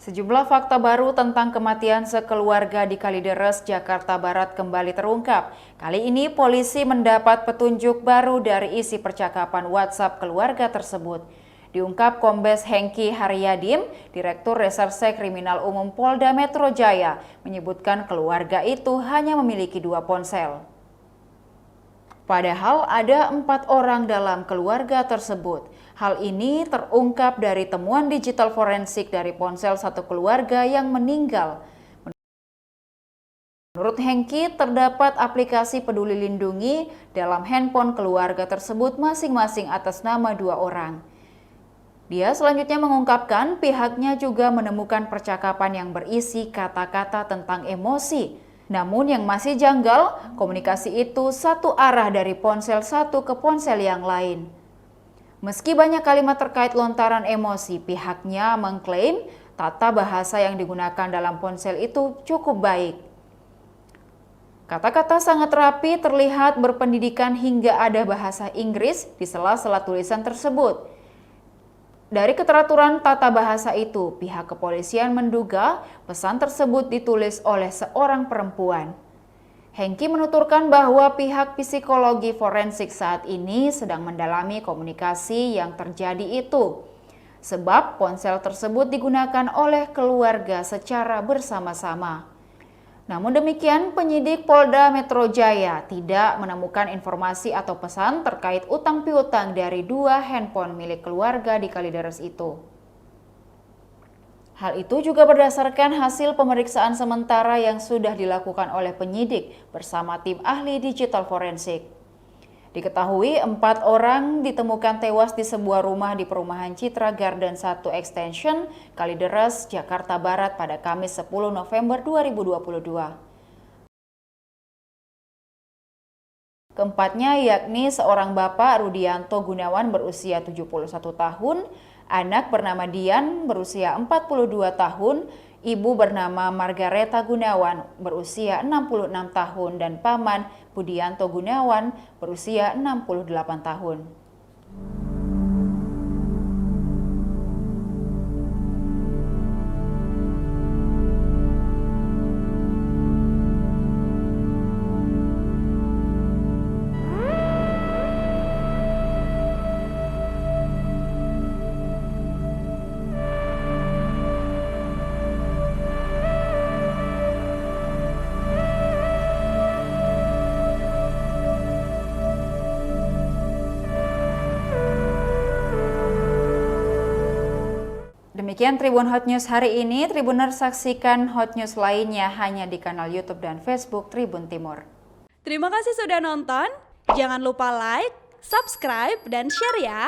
Sejumlah fakta baru tentang kematian sekeluarga di Kalideres, Jakarta Barat kembali terungkap. Kali ini polisi mendapat petunjuk baru dari isi percakapan WhatsApp keluarga tersebut. Diungkap Kombes Hengki Haryadim, Direktur Reserse Kriminal Umum Polda Metro Jaya, menyebutkan keluarga itu hanya memiliki 2 ponsel. Padahal ada 4 orang dalam keluarga tersebut. Hal ini terungkap dari temuan digital forensik dari ponsel satu keluarga yang meninggal. Menurut Hengki, terdapat aplikasi Peduli Lindungi dalam handphone keluarga tersebut masing-masing atas nama 2 orang. Dia selanjutnya mengungkapkan pihaknya juga menemukan percakapan yang berisi kata-kata tentang emosi. Namun yang masih janggal, komunikasi itu satu arah dari ponsel satu ke ponsel yang lain. Meski banyak kalimat terkait lontaran emosi, pihaknya mengklaim tata bahasa yang digunakan dalam ponsel itu cukup baik. Kata-kata sangat rapi, terlihat berpendidikan hingga ada bahasa Inggris di sela-sela tulisan tersebut. Dari keteraturan tata bahasa itu, pihak kepolisian menduga pesan tersebut ditulis oleh seorang perempuan. Hengki menuturkan bahwa pihak psikologi forensik saat ini sedang mendalami komunikasi yang terjadi itu, sebab ponsel tersebut digunakan oleh keluarga secara bersama-sama. Namun demikian, penyidik Polda Metro Jaya tidak menemukan informasi atau pesan terkait utang piutang dari 2 handphone milik keluarga di Kalideres itu. Hal itu juga berdasarkan hasil pemeriksaan sementara yang sudah dilakukan oleh penyidik bersama tim ahli digital forensik. Diketahui 4 orang ditemukan tewas di sebuah rumah di perumahan Citra Garden 1 Extension, Kalideres, Jakarta Barat pada Kamis 10 November 2022. Keempatnya yakni seorang bapak Rudianto Gunawan berusia 71 tahun, anak bernama Dian berusia 42 tahun, ibu bernama Margareta Gunawan berusia 66 tahun, dan paman Budianto Gunawan berusia 68 tahun. Demikian Tribun Hot News hari ini. Tribuners, saksikan Hot News lainnya hanya di kanal YouTube dan Facebook Tribun Timur. Terima kasih sudah nonton. Jangan lupa like, subscribe, dan share ya.